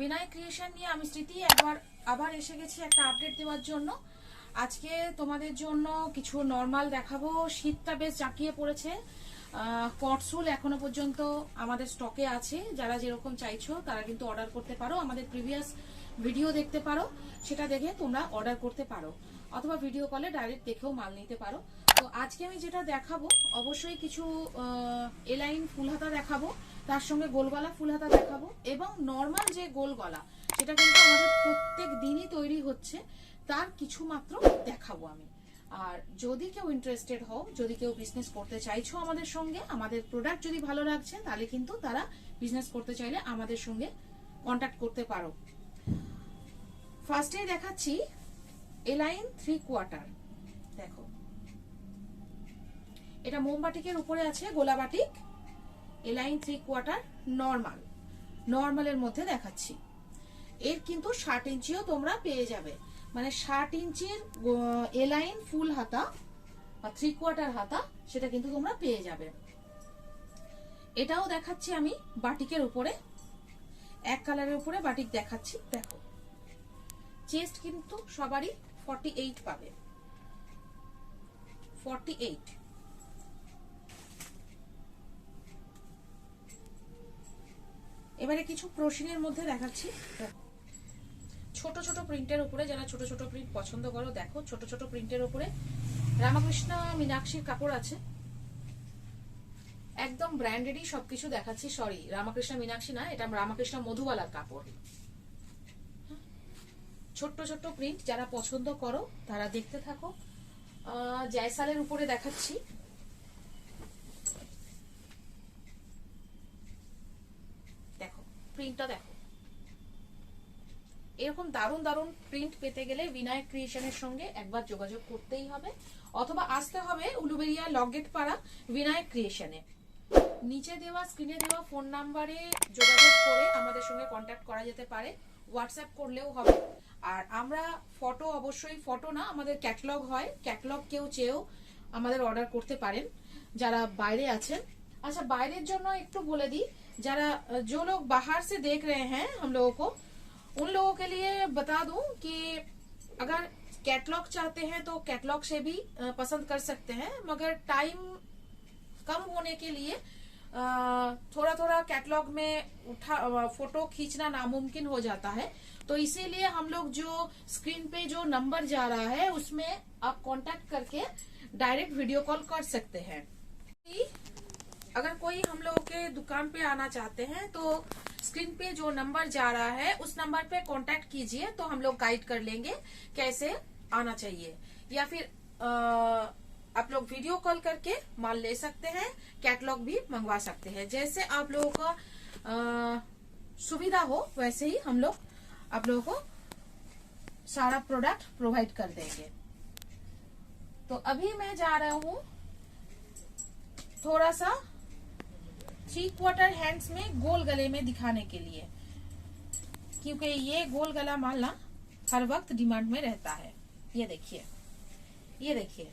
Vinayak creation নিয়ে আমি স্মৃতি আবার এসে গেছি একটা আপডেট দেওয়ার জন্য। আজকে তোমাদের জন্য কিছু নর্মাল দেখাবো। শীতটা বেশ জাঁকিয়ে পড়েছে। কটসুল এখনো পর্যন্ত আমাদের স্টকে আছে। যারা যেরকম চাইছো তারা কিন্তু অর্ডার করতে পারো। আমাদের প্রিভিয়াস ভিডিও দেখতে পারো, সেটা দেখে তোমরা অর্ডার করতে পারো, অথবা ভিডিও কলে ডাইরেক্ট দেখেও মাল নিতে পারো। তো আজকে আমি যেটা দেখাবো অবশ্যই কিছু এলাইন ফুল হাতা দেখাবো, তার সঙ্গে গোল গলা ফুল হাতা দেখাবো, এবং নর্মাল যে গোল গলা সেটা কিন্তু আমাদের প্রত্যেক দিনই তৈরি হচ্ছে, তার কিছু মাত্র দেখাবো আমি। আর যদি কেউ ইন্টারেস্টেড হও, যদি কেউ বিজনেস করতে চাইছো আমাদের সঙ্গে, আমাদের প্রোডাক্ট যদি ভালো লাগছে, তাহলে কিন্তু তারা বিজনেস করতে চাইলে আমাদের সঙ্গে কন্ট্যাক্ট করতে পারো। ফার্স্টে দেখাচ্ছি এলাইন 3/4। দেখো, এটা মোমবাটিকের উপরে আছে, গোলা বাটিক, এলাইন 3/4 নর্মালের মধ্যে দেখাচ্ছি। এর কিন্তু 60 ইঞ্চিও তোমরা পেয়ে যাবে, মানে 60 ইঞ্চির এলাইন ফুল হাতা বা 3/4 হাতা, সেটা কিন্তু তোমরা পেয়ে যাবে। এটাও দেখাচ্ছি আমি বাটিকের উপরে, এক কালারের উপরে বাটিক দেখাচ্ছি। দেখো, চেস্ট কিন্তু সবারই 48 পাবে, 48। এবারে কিছু প্রশ্নের মধ্যে দেখাচ্ছি। ছোট ছোট প্রিন্টের উপরে, যারা ছোট ছোট প্রিন্ট পছন্দ করো, দেখো ছোট ছোট প্রিন্টের উপরে রামকৃষ্ণ মীনাক্ষীর কাপড় আছে, একদম ব্র্যান্ডেডই সবকিছু দেখাচ্ছি। সরি, রামকৃষ্ণ মীনাক্ষী না, এটা রামকৃষ্ণ মধুবালার কাপড়। ছোট্ট ছোট্ট প্রিন্ট, যারা পছন্দ করো তারা দেখতে থাকো। জয়সালের উপরে দেখাচ্ছি। দেখো প্রিন্টটা, দেখো এরকম দারুণ দারুণ প্রিন্ট পেতে গেলে বিনায়ক ক্রিয়েশনের সঙ্গে একবার যোগাযোগ করতেই হবে, অথবা আসতে হবে উলুবেড়িয়া লগগেট পাড়া বিনায়ক ক্রিয়েশনে। নিচে দেওয়া স্ক্রিনে দেওয়া ফোন নাম্বারে যোগাযোগ করে আমাদের সঙ্গে কন্ট্যাক্ট করা যেতে পারে, হোয়াটসঅ্যাপ করলেও হবে। আর আমরা ফটো, অবশ্যই ফটো না, আমাদের ক্যাটালগ হয়, ক্যাটালগ কেউ চেয়েও আমাদের অর্ডার করতে পারেন যারা বাইরে আছেন। अच्छा, বাইরের জন্য একটু বলে दी, যারা जो लोग बाहर से देख रहे हैं हम लोगों को, उन लोगों के लिए बता दूं कि अगर कैटलॉग चाहते हैं तो कैटलॉग से भी पसंद कर सकते हैं, मगर टाइम कम होने के लिए थोड़ा थोड़ा कैटलॉग में फोटो खींचना नामुमकिन हो जाता है। तो इसीलिए हम लोग जो स्क्रीन पे जो नंबर जा रहा है उसमें आप कांटेक्ट करके डायरेक्ट वीडियो कॉल कर सकते हैं। अगर कोई हम लोगों के दुकान पे आना चाहते हैं तो स्क्रीन पे जो नंबर जा रहा है उस नंबर पे कांटेक्ट कीजिए, तो हम लोग गाइड कर लेंगे कैसे आना चाहिए, या फिर आप लोग वीडियो कॉल करके माल ले सकते हैं, कैटलॉग भी मंगवा सकते हैं। जैसे आप लोगों को सुविधा हो वैसे ही हम लोग आप लोगों को सारा प्रोडक्ट प्रोवाइड कर देंगे। तो अभी मैं जा रहा हूँ थोड़ा सा 3/4 हैंड्स में गोल गले में दिखाने के लिए, क्योंकि ये गोल गला माल ना हर वक्त डिमांड में रहता है। ये देखिए, ये देखिए,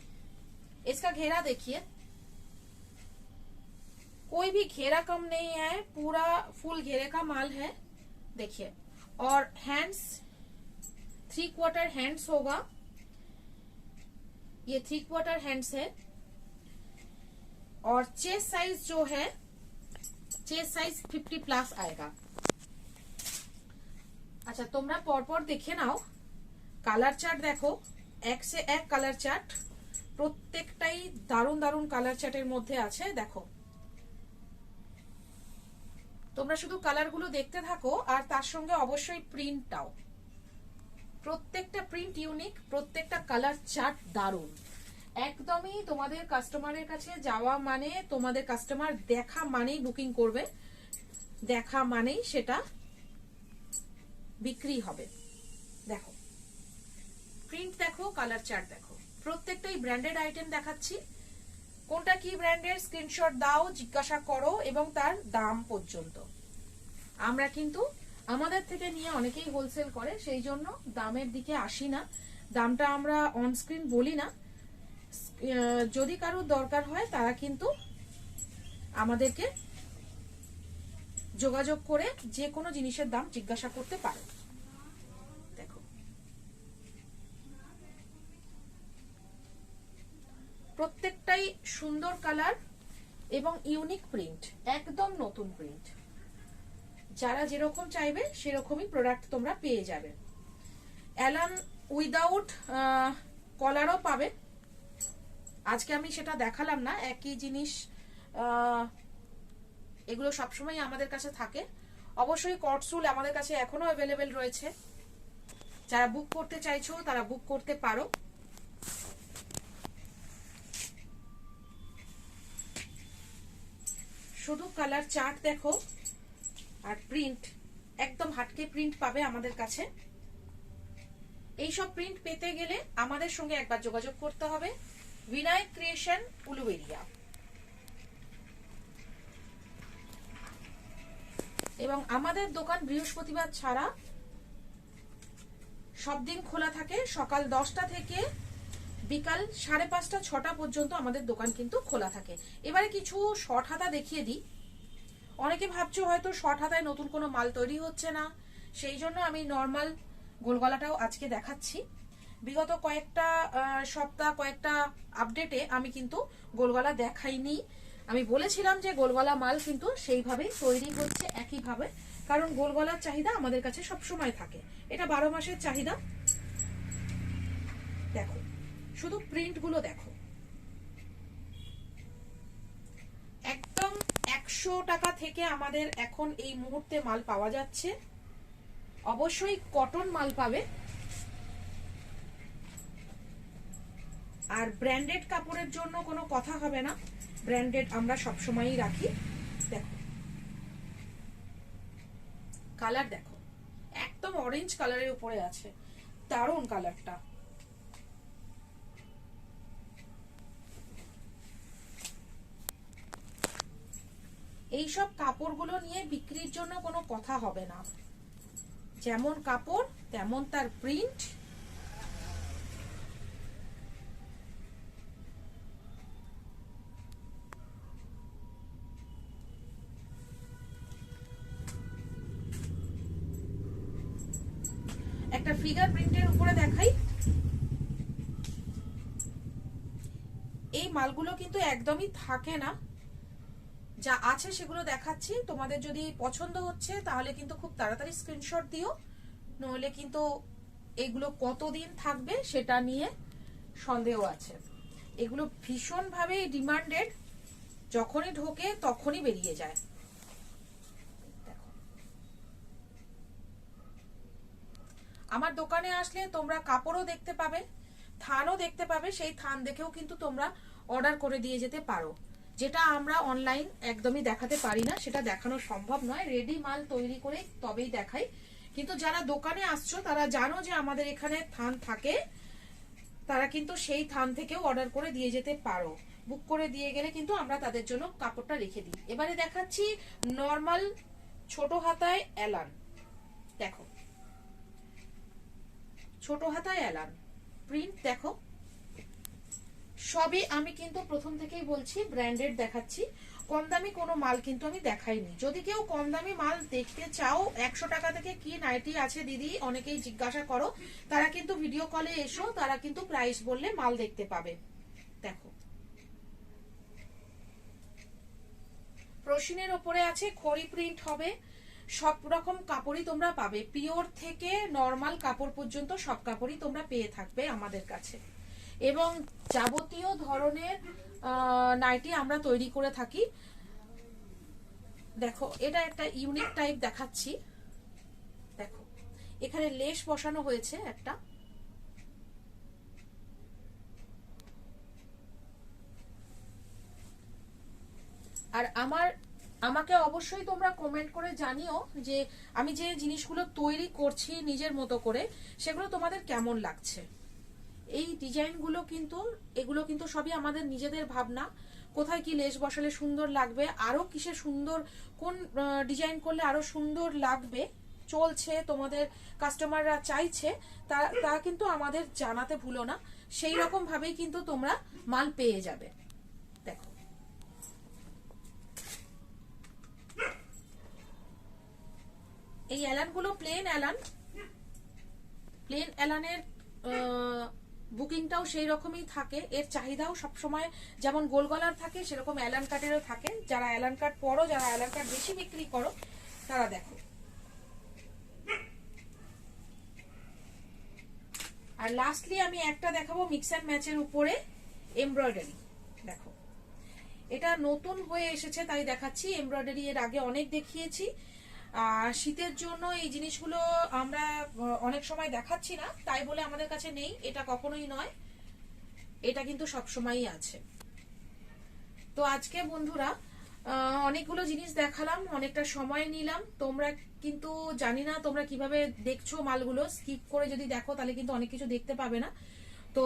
इसका घेरा देखिए, कोई भी घेरा कम नहीं है, पूरा फुल घेरे का माल है। देखिए, और हैंड्स 3/4 हैंड्स होगा, ये 3/4 हैंड्स है। और चेस्ट साइज जो है, चेस्ट साइज 50+ आएगा। अच्छा, তোমরা পরপর দেখে নাও, কালার চার্ট দেখো, এক সে এক কালার চার্ট, প্রত্যেকটাই দারুণ দারুণ কালার চার্টের মধ্যে আছে। দেখো, তোমরা শুধু কালারগুলো দেখতে থাকো, আর তার সঙ্গে অবশ্যই প্রিন্টটাও, প্রত্যেকটা প্রিন্ট ইউনিক, প্রত্যেকটা কালার চার্ট দারুণ। একদমই তোমাদের কাস্টমারের কাছে যাওয়া মানে, তোমাদের কাস্টমার দেখা মানেই বুকিং করবে, দেখা মানেই সেটা বিক্রি হবে। দেখো প্রিন্ট দেখো, কালার চার্ট দেখো, প্রত্যেকটাই ব্র্যান্ডেড আইটেম দেখাচ্ছি। কোনটা কি ব্র্যান্ডের স্ক্রিনশট দাও, জিজ্ঞাসা করো, এবং তার দাম পর্যন্ত। আমরা কিন্তু আমাদের থেকে নিয়ে অনেকেই হোলসেল করে, সেই জন্য দামের দিকে আসি না, দামটা আমরা অন স্ক্রিন বলি না। যদি কারোর দরকার হয় তারা কিন্তু আমাদেরকে যোগাযোগ করে যে কোনো জিনিসের দাম জিজ্ঞাসা করতে পারো। দেখো প্রত্যেকটাই সুন্দর কালার এবং ইউনিক প্রিন্ট, একদম নতুন প্রিন্ট। যারা যেরকম চাইবে সেরকমই প্রোডাক্ট তোমরা পেয়ে যাবে। অ্যালান উইদাউট কলারও পাবে, আজকে আমি সেটা দেখালাম না। একই জিনিস, এগুলো সবসময় আমাদের কাছে থাকে। অবশ্যই কটসুল আমাদের কাছে এখনো অ্যাভেলেবেল রয়েছে, যারা বুক করতে চাইছো তারা বুক করতে পারো। শুধু কালার চার্ট দেখো, আর প্রিন্ট একদম হাটকে প্রিন্ট পাবে আমাদের কাছে। এইসব প্রিন্ট পেতে গেলে আমাদের সঙ্গে একবার যোগাযোগ করতে হবে। বিনায়ক ক্রিয়েশন, উলুবেড়িয়া। এবং আমাদের দোকান বৃহস্পতিবার ছাড়া সব দিন খোলা থাকে। সকাল 10টা থেকে বিকাল 5:30 6টা পর্যন্ত আমাদের দোকান কিন্তু খোলা থাকে। এবারে কিছু শর্ট হাতা দেখিয়ে দিই। অনেকে ভাবছো হয়তো শর্ট হাতায় নতুন কোনো মাল তৈরি হচ্ছে না, সেই জন্য আমি নর্মাল গোলগলাটাও আজকে দেখাচ্ছি। বিগত কয়েকটা সপ্তাহ, কয়েকটা আপডেটে আমি কিন্তু গোলগলা দেখাইনি। আমি বলেছিলাম যে গোলগলা মাল কিন্তু সেইভাবেই তৈরি হচ্ছে একইভাবে, কারণ গোলগলার চাহিদা আমাদের কাছে সবসময় থাকে, এটা 12 মাসের চাহিদা। দেখো শুধু প্রিন্ট গুলো দেখো, একদম 100 টাকা থেকে আমাদের এখন এই মুহূর্তে মাল পাওয়া যাচ্ছে। অবশ্যই কটন মাল পাবে, আর ব্র্যান্ডেড কাপড়ের জন্য কোনো কথা হবে না, ব্র্যান্ডেড আমরা সবসময়ই রাখি। দেখো কালার দেখো, একদম অরেঞ্জ কালারের উপরে আছে, দারুণ কালারটা। এইসব কাপড়গুলো নিয়ে বিক্রির জন্য কোনো কথা হবে না, যেমন কাপড় তেমন তার প্রিন্ট। একটা ফিগার প্রিন্টের উপরে দেখাই, এই মালগুলো কিন্তু একদমই থাকে না, যা আছে সেগুলো দেখাচ্ছি। তোমাদের যদি পছন্দ হচ্ছে তাহলে কিন্তু খুব তাড়াতাড়ি স্ক্রিনশট দিও, নইলে কিন্তু এগুলো কতদিন থাকবে সেটা নিয়ে সন্দেহ আছে। এগুলো ভীষণভাবে ডিমান্ডেড, যখনই ঢোকে তখনই বেরিয়ে যায়। দেখো আমার দোকানে আসলে তোমরা কাপড়ও দেখতে পাবে, থানও দেখতে পাবে, সেই থান দেখেও কিন্তু তোমরা অর্ডার করে দিয়ে যেতে পারো, যেটা আমরা অনলাইন একদমই দেখাতে পারি না, সেটা দেখানো সম্ভব নয়। রেডি মাল তৈরি করে তবেই দেখাই, কিন্তু যারা দোকানে আসছো তারা জানো যে আমাদের এখানে থান থাকে, তারা কিন্তু সেই থান থেকেও অর্ডার করে দিয়ে যেতে পারো। বুক করে দিয়ে গেলে কিন্তু আমরা তাদের জন্য কাপড়টা রেখে দিই। এবারে দেখাচ্ছি নর্মাল ছোট হাতায় অ্যালান। দেখো ছোট হাতায় অ্যালান প্রিন্ট দেখো, সবই আমি কিন্তু প্রথম থেকেই বলছি ব্র্যান্ডেড দেখাচ্ছি, কম দামি কোনো মাল কিন্তু আমি দেখাইনি। যদি কেউ কম দামি মাল দেখতে চাও, 100 টাকা থেকে কি নাইটি আছে দিদি অনেকেই জিজ্ঞাসা করো, তারা কিন্তু ভিডিও কলে এসো, তারা কিন্তু প্রাইস বললে মাল দেখতে পাবে। দেখো প্রশিনের ওপরে আছে, খড়ি প্রিন্ট হবে, সব রকম কাপড়ই তোমরা পাবে, পিওর থেকে নরমাল কাপড় পর্যন্ত সব কাপড়ই তোমরা পেয়ে থাকবে আমাদের কাছে। এবং যাবতীয় ধরনের নাইটি আমরা তৈরি করে থাকি। দেখো এটা একটা ইউনিক টাইপ দেখাচ্ছি, দেখো এখানে লেস বসানো হয়েছে একটা, আর আমাকে অবশ্যই তোমরা কমেন্ট করে জানিও যে আমি যে জিনিসগুলো তৈরি করছি নিজের মতো করে সেগুলো তোমাদের কেমন লাগছে। এই ডিজাইনগুলো কিন্তু এগুলো কিন্তু সবই আমাদের নিজেদের ভাবনা, কোথায় কি লেস বসালে সুন্দর লাগবে, আরো কিসে সুন্দর, কোন ডিজাইন করলে আরো সুন্দর লাগবে চলছে, তোমাদের কাস্টমাররা চাইছে, তা কিন্তু আমাদের জানাতে ভুলো না। সেই রকম ভাবেই কিন্তু তোমরা মাল পেয়ে যাবে। দেখো অ্যালানগুলো প্লেন অ্যালানের বুকিংটাও সেই রকমই থাকে, এর চাহিদাও সবসময় যেমন গোল গলার থাকে সেরকম অ্যালান কাটেরও থাকে। যারা অ্যালান কাট পরো, যারা অ্যালান কাট বেশি বিক্রি করো, তারা দেখো। আর লাস্টলি আমি একটা দেখাবো মিক্স অ্যান্ড ম্যাচের উপরে এমব্রয়ডারি। দেখো এটা নতুন হয়ে এসেছে তাই দেখাচ্ছি, এমব্রয়ডারি এর আগে অনেক দেখিয়েছি। শীতের জন্য এই জিনিসগুলো আমরা অনেক সময় দেখাচ্ছি না তাই বলে আমাদের কাছে নেই, এটা কখনোই নয়, এটা কিন্তু সব সময়ই আছে। তো আজকে বন্ধুরা অনেকগুলো জিনিস দেখালাম, অনেকটা সময় নিলাম। তোমরা কিন্তু জানি না তোমরা কিভাবে দেখছো মালগুলো, স্কিপ করে যদি দেখো তাহলে কিন্তু অনেক কিছু দেখতে পাবে না। তো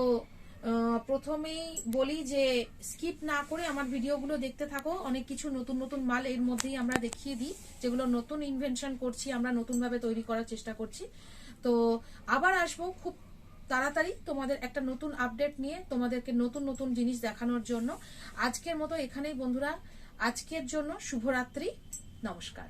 প্রথমেই বলি যে স্কিপ না করে আমার ভিডিওগুলো দেখতে থাকো, অনেক কিছু নতুন নতুন মাল এর মধ্যেই আমরা দেখিয়ে দিই, যেগুলো নতুন ইনভেনশন করছি, আমরা নতুনভাবে তৈরি করার চেষ্টা করছি। তো আবার আসবো খুব তাড়াতাড়ি তোমাদের একটা নতুন আপডেট নিয়ে, তোমাদেরকে নতুন নতুন জিনিস দেখানোর জন্য। আজকের মতো এখানেই বন্ধুরা, আজকের জন্য শুভরাত্রি, নমস্কার।